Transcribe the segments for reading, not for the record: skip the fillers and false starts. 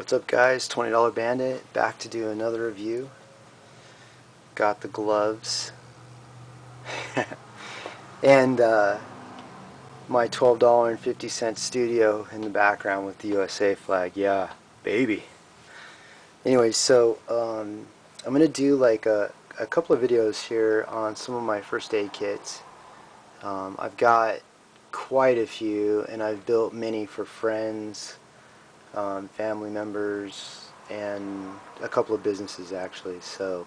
What's up guys, $20 Bandit, back to do another review. Got the gloves and my $12.50 studio in the background with the USA flag. Yeah, baby. Anyways, so I'm gonna do like a couple of videos here on some of my first aid kits. I've got quite a few, and I've built many for friends, family members, and a couple of businesses actually. So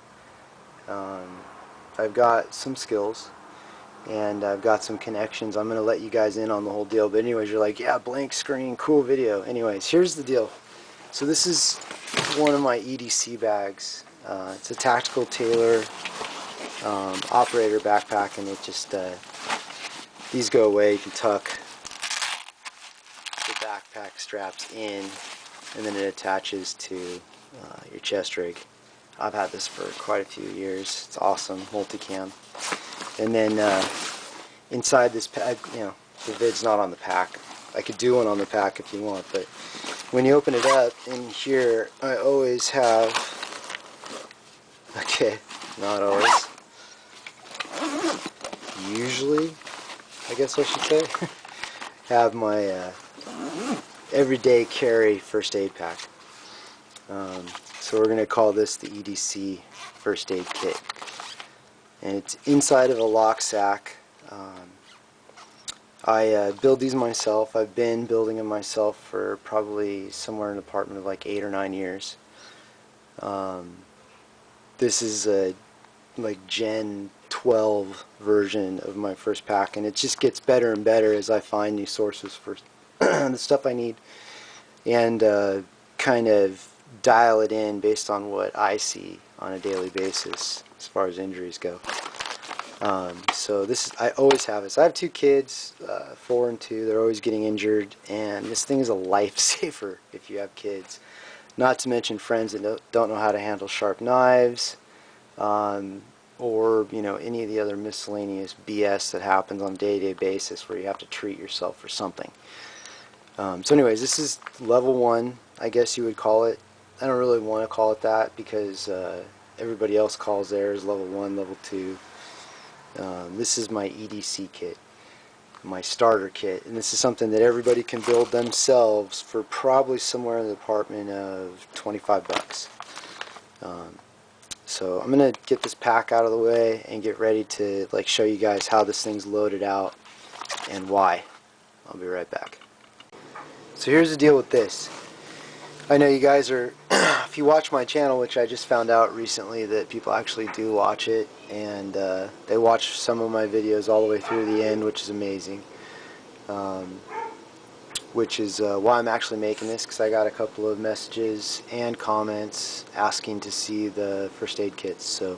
I've got some skills and I've got some connections. I'm going to let you guys in on the whole deal, but anyways, you're like, yeah, blank screen, cool video. Anyways, here's the deal. So this is one of my EDC bags. It's a tactical tailor operator backpack, and it just these go away. You can tuck the backpack straps in, and then it attaches to your chest rig. I've had this for quite a few years. It's awesome, multicam. And then inside this pack, the vid's not on the pack. I could do one on the pack if you want, but when you open it up, in here I always have, okay, not always, usually, I guess I should say, have my everyday carry first aid pack. So we're going to call this the EDC first aid kit, and it's inside of a lock sack. I build these myself. I've been building them myself for probably somewhere in the department of like 8 or 9 years. This is a like Gen 12 version of my first pack, and it just gets better and better as I find new sources for the stuff I need, and kind of dial it in based on what I see on a daily basis as far as injuries go. So this is, I always have this. I have 2 kids, 4 and 2. They're always getting injured, and this thing is a lifesaver if you have kids. Not to mention friends that don't know how to handle sharp knives, or any of the other miscellaneous BS that happens on a day-to-day basis where you have to treat yourself for something. So anyways, this is level 1, I guess you would call it. I don't really want to call it that because everybody else calls theirs level 1, level 2. This is my EDC kit, my starter kit, and this is something that everybody can build themselves for probably somewhere in the department of 25 bucks. So I'm gonna get this pack out of the way and get ready to show you guys how this thing's loaded out and why. I'll be right back. So here's the deal with this. I know you guys are, if you watch my channel, which I just found out recently that people actually do watch it, and they watch some of my videos all the way through the end, which is amazing. Which is why I'm actually making this, because I got a couple of messages and comments asking to see the first aid kits. So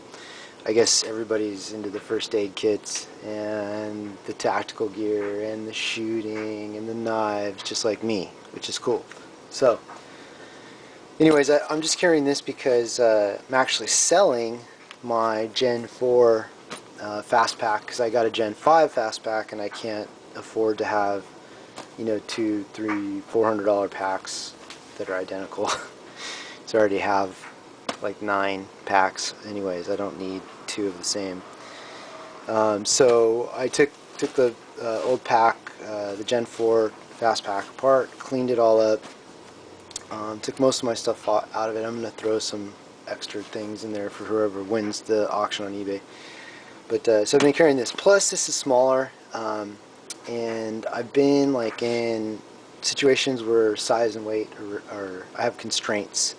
I guess everybody's into the first aid kits and the tactical gear and the shooting and the knives, just like me, which is cool. So anyways, I'm just carrying this because I'm actually selling my Gen 4 fast pack, because I got a Gen 5 fast pack and I can't afford to have $200, $300, $400 packs that are identical. So I already have like 9 packs anyways. I don't need 2 of the same. So I took the old pack, the Gen 4 fast pack apart, cleaned it all up, took most of my stuff out of it. I'm going to throw some extra things in there for whoever wins the auction on eBay. But so I've been carrying this. Plus this is smaller, and I've been in situations where size and weight are I have constraints,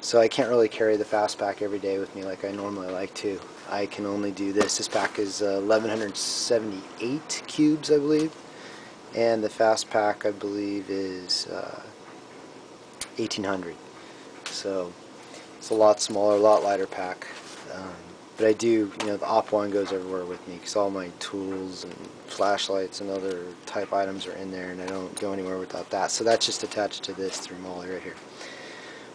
so I can't really carry the fast pack every day with me like I normally like to. I can only do this. This pack is 1178 cubes, I believe, and the fast pack I believe is 1800. So it's a lot smaller, a lot lighter pack. But I do, the op one goes everywhere with me, because all my tools and flashlights and other type items are in there, and I don't go anywhere without that. So that's just attached to this through MOLLE right here.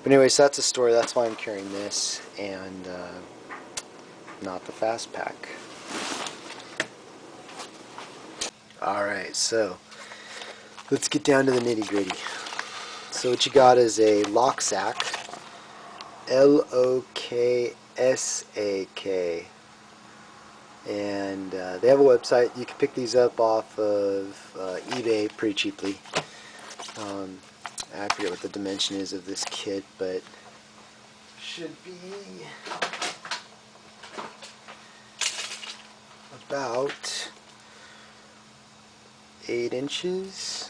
But anyways, that's the story. That's why I'm carrying this, and not the fast pack. Alright, so let's get down to the nitty gritty. So what you got is a lock sack, LOKSAK, and they have a website. You can pick these up off of eBay pretty cheaply. I forget what the dimension is of this kit, but should be about 8 inches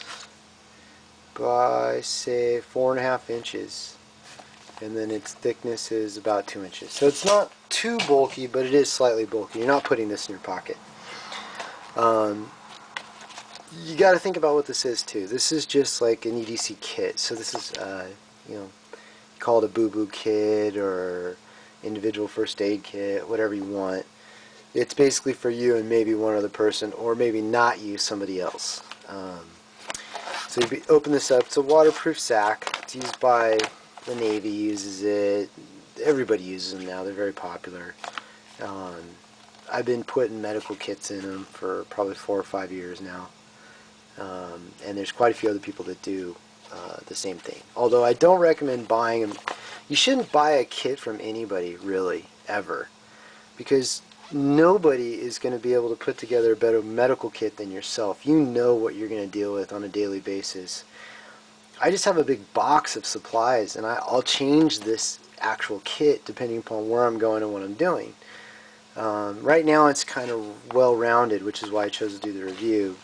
by, say, 4.5 inches, and then its thickness is about 2 inches. So it's not too bulky, but it is slightly bulky. You're not putting this in your pocket. You got to think about what this is too. This is just like an EDC kit. So this is, you know, call it a boo-boo kit or individual first aid kit, whatever you want. It's basically for you and maybe one other person, or maybe not you, somebody else. So you open this up. It's a waterproof sack. It's used by the Navy, uses it. Everybody uses them now. They're very popular. I've been putting medical kits in them for probably 4 or 5 years now. And there's quite a few other people that do the same thing. Although I don't recommend buying them. You shouldn't buy a kit from anybody, really, ever. Because nobody is going to be able to put together a better medical kit than yourself. You know what you're going to deal with on a daily basis. I just have a big box of supplies, and I'll change this actual kit depending upon where I'm going and what I'm doing. Right now it's kind of well-rounded, which is why I chose to do the review.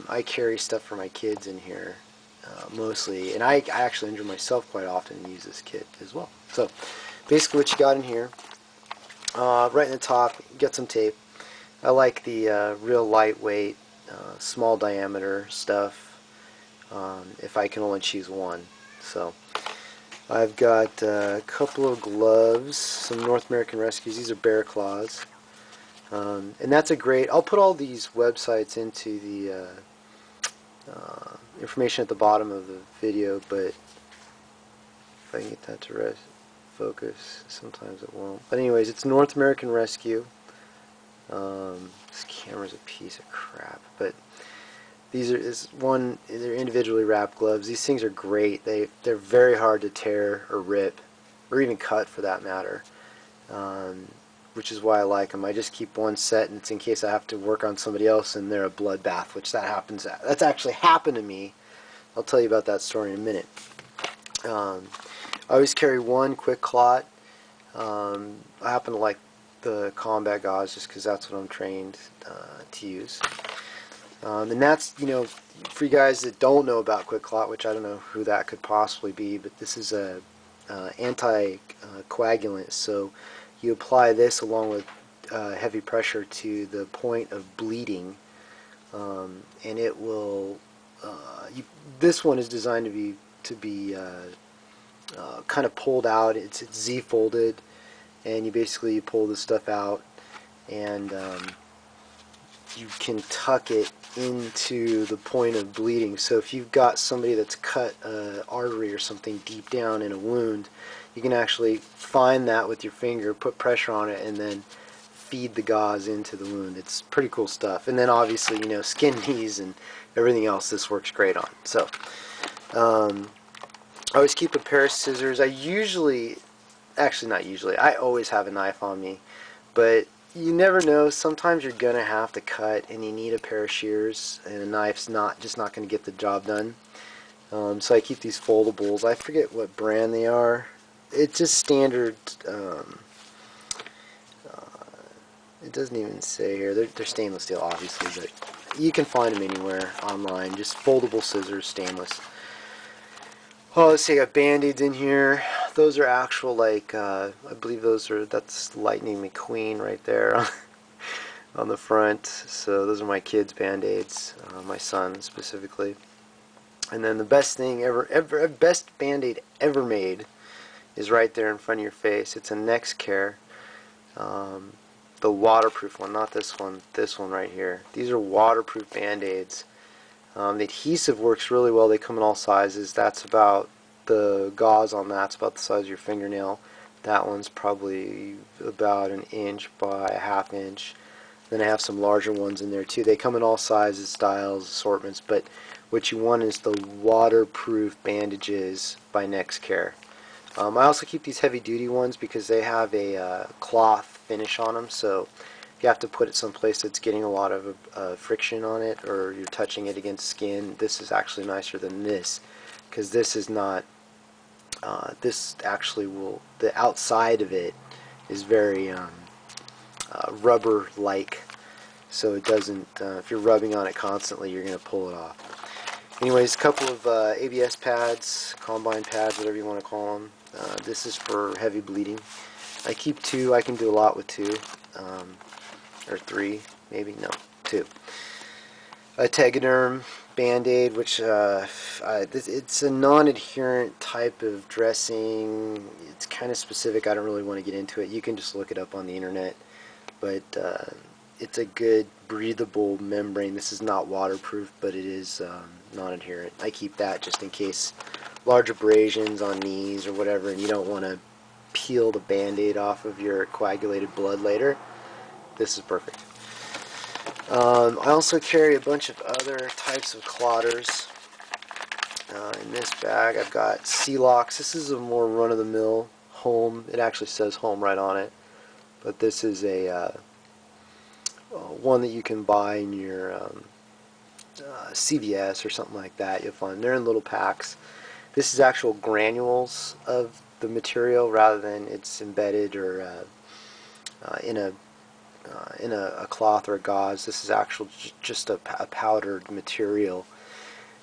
I carry stuff for my kids in here mostly, and I actually injure myself quite often and use this kit as well. So basically what you got in here, right in the top, you get some tape. I like the real lightweight, small diameter stuff, if I can only choose one. So I've got a couple of gloves, some North American Rescues. These are bear claws. And that's a great, I'll put all these websites into the information at the bottom of the video, but if I can get that to focus, sometimes it won't. But anyways, it's North American Rescue. This camera's a piece of crap, but these are they're individually wrapped gloves. These things are great. They're very hard to tear or rip, or even cut for that matter. Which is why I like them. I just keep one set, and it's in case I have to work on somebody else and they're a bloodbath, which that's actually happened to me. I'll tell you about that story in a minute. I always carry one quick clot. I happen to like the combat gauze just because that's what I'm trained to use. And that's, you know, for you guys that don't know about quick clot, which I don't know who that could possibly be, but this is a anti-coagulant. So you apply this along with heavy pressure to the point of bleeding, and it will. This one is designed to be kind of pulled out. It's Z-folded, and you basically pull this stuff out, and you can tuck it into the point of bleeding. So if you've got somebody that's cut an artery or something deep down in a wound, you can actually find that with your finger, put pressure on it, and then feed the gauze into the wound. It's pretty cool stuff. And then obviously, you know, skin knees and everything else this works great on. So I always keep a pair of scissors. Actually not usually, I always have a knife on me, but you never know. Sometimes you're gonna have to cut, and you need a pair of shears, and a knife's just not gonna get the job done. So I keep these foldables. I forget what brand they are. It's just standard. It doesn't even say here. They're stainless steel, obviously, but you can find them anywhere online. Just foldable scissors, stainless. Oh, let's see, I got Band-Aids in here. Those are actual, like, I believe that's Lightning McQueen right there on the front. So those are my kids' Band-Aids, my son specifically. And then the best thing best Band-Aid ever made is right there in front of your face. It's a NextCare, the waterproof one, not this one right here. These are waterproof Band-Aids. The adhesive works really well. They come in all sizes. That's about, the gauze on that's about the size of your fingernail. That one's probably about 1 inch by 1/2 inch. Then I have some larger ones in there too. They come in all sizes, styles, assortments, but what you want is the waterproof bandages by NextCare. I also keep these heavy duty ones because they have a cloth finish on them, so if you have to put it someplace that's getting a lot of friction on it, or you're touching it against skin, this is actually nicer than this, because this is not, this actually will, the outside of it is very rubber-like, so it doesn't, if you're rubbing on it constantly, you're going to pull it off. Anyways, a couple of ABS pads, combine pads, whatever you want to call them. This is for heavy bleeding. I keep 2. I can do a lot with 2, or 3, maybe. No, 2. A Tegaderm Band-Aid, which it's a non-adherent type of dressing. It's kind of specific. I don't really want to get into it. You can just look it up on the internet. But it's a good breathable membrane. This is not waterproof, but it is non-adherent. I keep that just in case large abrasions on knees or whatever, and you don't want to peel the Band-Aid off of your coagulated blood later. This is perfect. I also carry a bunch of other types of clotters. In this bag I've got Celox. This is a more run-of-the-mill home. It actually says home right on it. But this is a one that you can buy in your CVS or something like that. You'll find they're in little packs. This is actual granules of the material rather than it's embedded or in a cloth or a gauze. This is actual just a powdered material.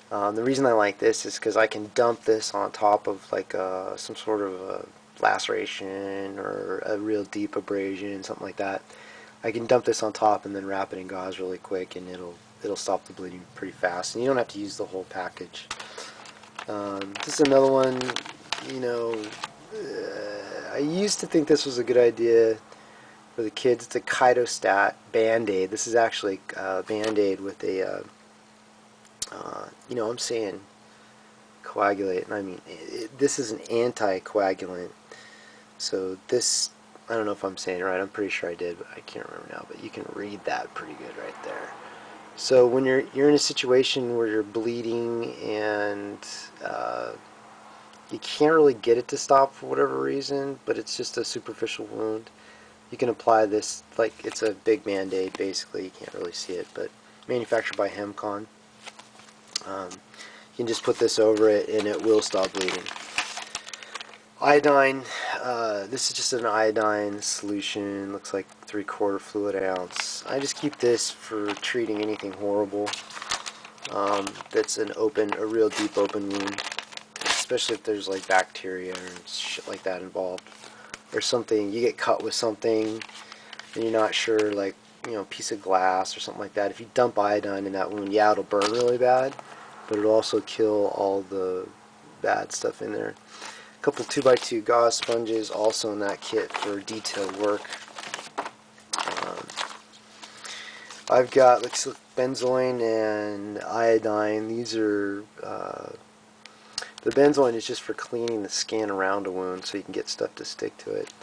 The reason I like this is because I can dump this on top of like some sort of a laceration or a real deep abrasion, something like that. I can dump this on top and then wrap it in gauze really quick, and it'll stop the bleeding pretty fast, and you don't have to use the whole package. This is another one. You know, I used to think this was a good idea for the kids. It's a Chitostat Band-Aid. This is actually a Band-Aid with a you know, I'm saying coagulate, and I mean this is an anticoagulant. So this, I don't know if I'm saying it right. I'm pretty sure I did, but I can't remember now. But you can read that pretty good right there. So when you're in a situation where you're bleeding and you can't really get it to stop for whatever reason, but it's just a superficial wound, you can apply this like it's a big Band-Aid. Basically, you can't really see it, but manufactured by Hemcon. You can just put this over it and it will stop bleeding. Iodine, this is just an iodine solution, looks like 3/4 fluid ounce. I just keep this for treating anything horrible that's a real deep open wound, especially if there's like bacteria or shit like that involved. Or something, you get cut with something and you're not sure, like, you know, a piece of glass or something like that. If you dump iodine in that wound, yeah, it'll burn really bad, but it'll also kill all the bad stuff in there. A couple 2x2 gauze sponges also in that kit for detail work. I've got like benzoin and iodine. These are the benzoin is just for cleaning the skin around a wound so you can get stuff to stick to it,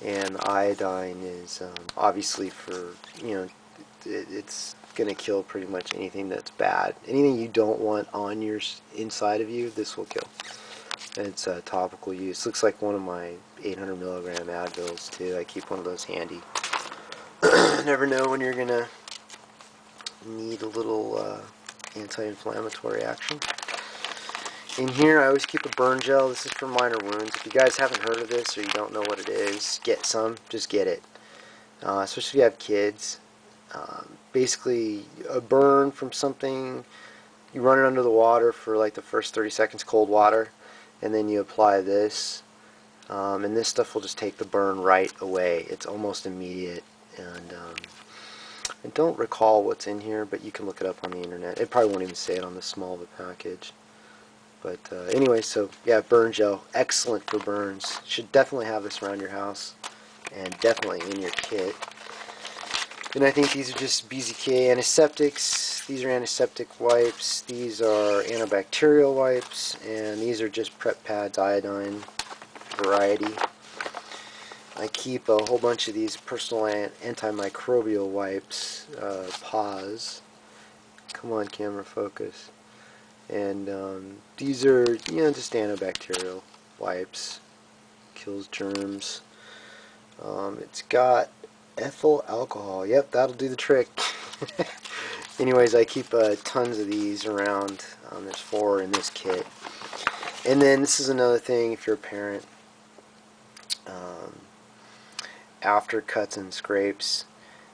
and the iodine is obviously for, you know, it's gonna kill pretty much anything that's bad. Anything you don't want on your inside of you, this will kill. And it's topical use. Looks like one of my 800 milligram Advils too. I keep one of those handy. Never know when you're gonna need a little anti-inflammatory action. In here I always keep a burn gel. This is for minor wounds. If you guys haven't heard of this or you don't know what it is, get some. Just get it. Especially if you have kids. Basically, a burn from something, you run it under the water for like the first 30 seconds, cold water, and then you apply this, and this stuff will just take the burn right away. It's almost immediate, and I don't recall what's in here, but you can look it up on the internet. It probably won't even say it on this small of a package. But anyway, so yeah, burn gel, excellent for burns. Should definitely have this around your house, and definitely in your kit. And I think these are just BZK antiseptics. These are antiseptic wipes. These are antibacterial wipes, and these are just prep pads, iodine variety. I keep a whole bunch of these personal antimicrobial wipes, PAWS. Come on, camera, focus. And these are, just antibacterial wipes, kills germs. It's got ethyl alcohol. Yep, that'll do the trick. Anyways, I keep tons of these around. There's 4 in this kit. And then this is another thing if you're a parent. After cuts and scrapes,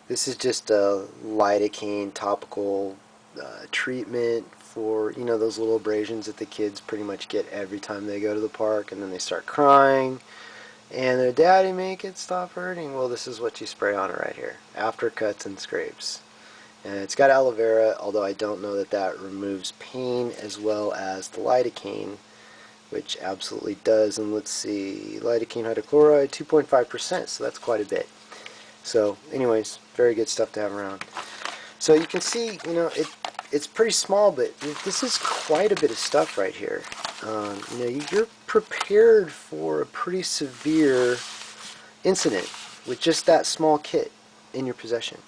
this is just a lidocaine topical treatment for, those little abrasions that the kids pretty much get every time they go to the park, and then they start crying and their daddy, make it stop hurting. Well, this is what you spray on it right here, after cuts and scrapes. And it's got aloe vera, although I don't know that that removes pain as well as the lidocaine, which absolutely does. And let's see, lidocaine hydrochloride, 2.5%, so that's quite a bit. So anyways, very good stuff to have around. So you can see, it's pretty small, but this is quite a bit of stuff right here. You're prepared for a pretty severe incident with just that small kit in your possession.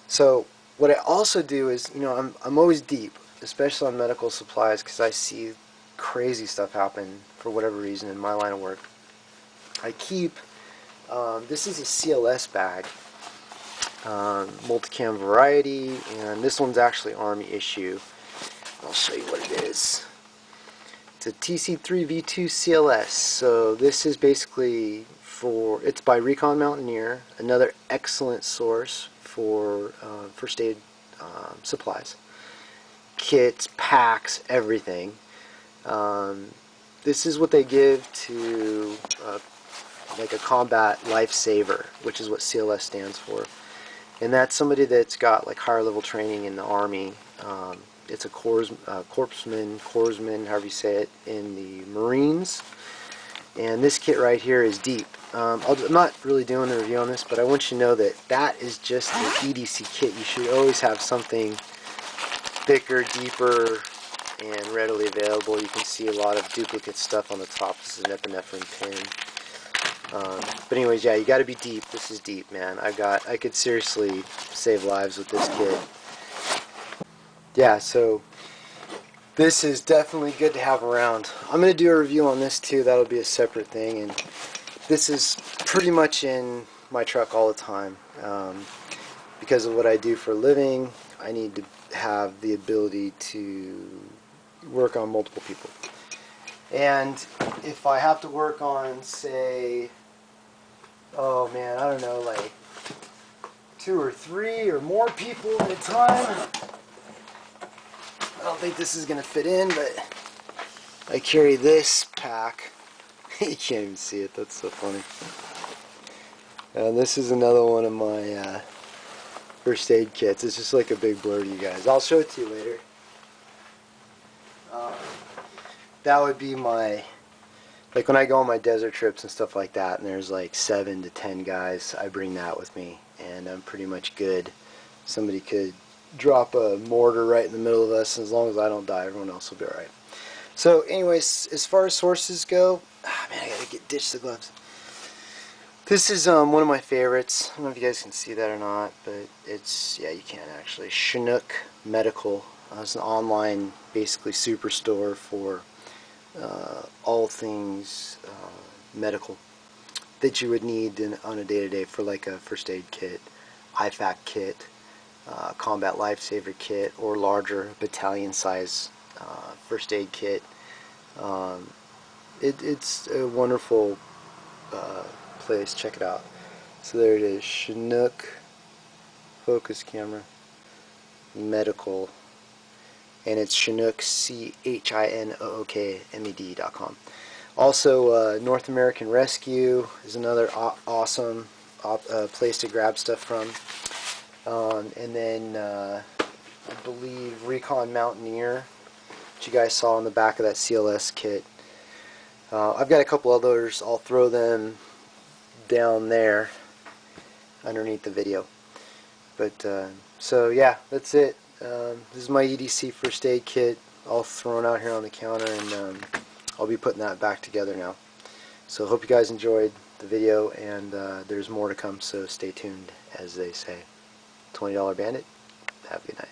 So what I also do is, I'm always deep, especially on medical supplies, because I see crazy stuff happen for whatever reason in my line of work. I keep, this is a CLS bag, multicam variety, and this one's actually Army issue. I'll show you what it is. It's a TC3V2 CLS. So this is basically it's by Recon Mountaineer, another excellent source for first aid supplies, kits, packs, everything. This is what they give to like a combat lifesaver, which is what CLS stands for. And that's somebody that's got like higher level training in the Army. It's a corpsman, however you say it, in the Marines. And this kit right here is deep. I'm not really doing the review on this, but I want you to know that that is just the EDC kit. You should always have something thicker, deeper, and readily available. You can see a lot of duplicate stuff on the top. This is an epinephrine pin. But anyways, yeah, you got to be deep. This is deep, man. I could seriously save lives with this kit. Yeah, so this is definitely good to have around. I'm going to do a review on this too. That'll be a separate thing. And this is pretty much in my truck all the time. Because of what I do for a living, I need to have the ability to work on multiple people. And if I have to work on, say, oh man, I don't know, like 2 or 3 or more people at a time, I don't think this is going to fit in, but I carry this pack. You can't even see it, that's so funny. And this is another one of my first aid kits. It's just like a big blur to you guys. I'll show it to you later. That would be my, like when I go on my desert trips and stuff like that, and there's like 7 to 10 guys, I bring that with me, and I'm pretty much good. Somebody could drop a mortar right in the middle of us, and as long as I don't die, everyone else will be alright. So anyways, as far as sources go, man, I gotta ditch the gloves. This is one of my favorites. I don't know if you guys can see that or not, but it's, yeah, you can actually. Chinook Medical. It's an online, basically, superstore for all things medical that you would need on a day-to-day for like a first aid kit, IFAK kit, combat lifesaver kit, or larger battalion size first aid kit. It's a wonderful place. Check it out. So there it is, Chinook focus camera medical, and it's Chinook, CHINOOKMED.com. Also, North American Rescue is another awesome place to grab stuff from. And then I believe Recon Mountaineer, which you guys saw on the back of that CLS kit. I've got a couple others. I'll throw them down there underneath the video. But so yeah, that's it. This is my EDC first aid kit, all thrown out here on the counter, and I'll be putting that back together now. So hope you guys enjoyed the video, and there's more to come, so stay tuned, as they say. $20 Bandit, have a good night.